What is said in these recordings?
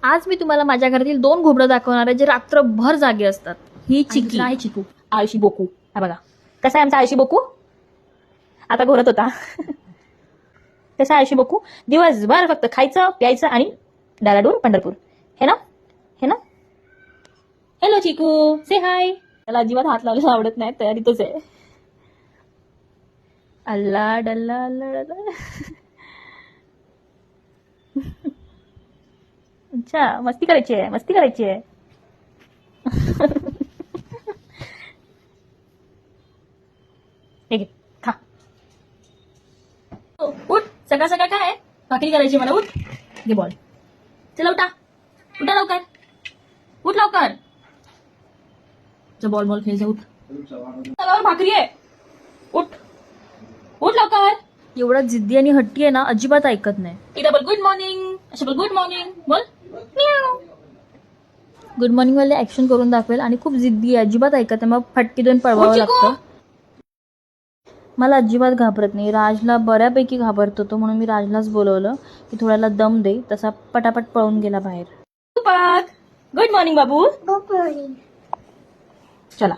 आज मी तुम्हाला माझ्या घरातील 2 घुबडं दाखवणार आहे जे रात्रभर जागे असतात. ही चिकी आहे चिकू, आळशी बोकू. हा बघा कसा आहे आमचा आळशी बोकू. आता घोरत होता. कसा आळशी बोकू, दिवसभर फक्त खायचं प्यायचं आणि डाराडूर पंढरपूर. हे ना, हे ना. हॅलो चिकू, से हाय. त्याला अजिबात हात लावलेला आवडत नाही, तयारीतच आहे. अल्ला डल्ला अल्ला डल्ला. अच्छा, मस्ती करायची आहे, मस्ती करायची आहे. हे घे, खा. उठ, सकाळ सकाळ काय आहे? भाकरी करायची मला. उठ, घे बॉल. चला उठा, उठा लवकर, उठ लवकर. बॉल बॉल खेळायचा. उठ, तव्यावर भाकरी आहे. उठ, उठ लवकर. एवढा जिद्दी आणि हट्टी आहे ना, अजिबात ऐकत नाही. एकदा बोल गुड मॉर्निंग. अशा बोल गुड मॉर्निंग. बोल म्याव. गुड मॉर्निंग वाले ऍक्शन करून दाखवेल आणि खूप जिद्दी आहे, अजिबात ऐकत नाही. मग फटकी देऊन पळवावं लागतं. मला अजिबात घाबरत नाही. राजला बऱ्यापैकी घाबरत होतो, म्हणून मी राजलाच बोलवलं की थोड्याला दम दे. तसा पटापट पळून गेला बाहेर. गुड मॉर्निंग बाबू. चला,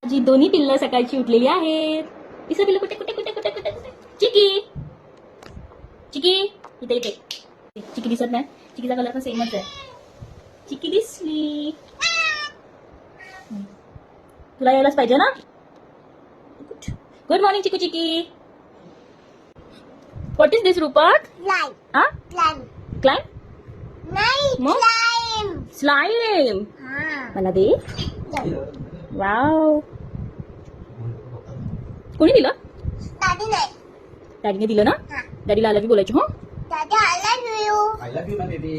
माझी दोन्ही पिल्लं सकाळची उठलेली आहेत. तिसरं पिल्लं कुठे कुठे कुठे कुठे कुठे कुठे. चिकी, चिकी इथे इथे. चिकी दिसत नाही. चिकीचा कलर पण सेमच आहे. चिकी दिसली. तुला यायलाच पाहिजे ना. गुड मॉर्निंग चिकू चिकी. व्हॉट इज दिस रूपक? हा, क्लाइम. स्लाइम. मला दे. वाव, कोणी दिलं? डॅडीने दिलं ना. डॅडीला आला की बोलायची. हो, I love you, my baby.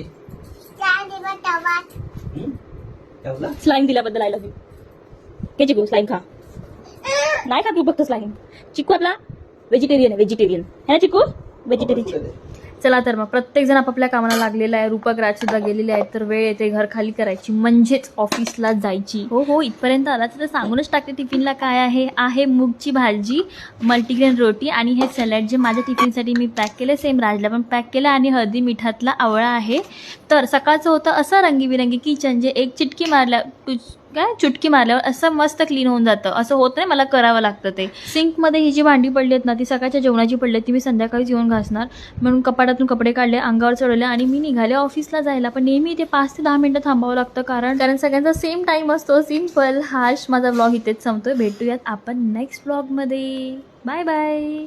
Slime दिल्याबद्दल आय लव्ह यू. हे चिकू स्लाइम खा. नाही खा तू फक्त स्लाइम. चिकू आपला व्हेजिटेरियन आहे, व्हेजिटेरियन है ना चिकू. व्हेजिटेरियन. चला तर मग प्रत्येक जण आपापल्या कामाला लागलेला आहे. रूपक राज सुद्धा गेलेले आहेत, तर वेळ येते घर खाली करायची, म्हणजेच ऑफिसला जायची. हो हो, इथपर्यंत आला तर सांगूनच टाकते टिफिनला काय आहे मूगची भाजी, मल्टीग्रेन रोटी आणि हे सॅलड जे माझ्या टिफिनसाठी मी पॅक केले. सेम राजला पण पॅक केलं आणि हळदी मिठातला आवळा आहे. तर सकाळचं होतं असं रंगीबिरंगी किचन जे एक चिटकी चुटकी मारल्यावर असं मस्त क्लीन होऊन जातं. असं होत नाही, मला करावं लागतं ते. सिंकमध्ये ही जी भांडी पडली आहेत ना, ती सकाळच्या जेवणाची पडली ती मी संध्याकाळीच येऊन घासणार. म्हणून कपाटातून कपडे काढले, अंगावर चढवले आणि मी निघाले ऑफिसला जायला. पण नेहमी ते 5 ते 10 मिनिटं थांबावं लागतं, कारण सगळ्यांचा सेम टाईम असतो. सिम्पल. हाश माझा व्लॉग इथेच संपतोय. भेटूयात आपण नेक्स्ट व्लॉगमध्ये. Bye bye.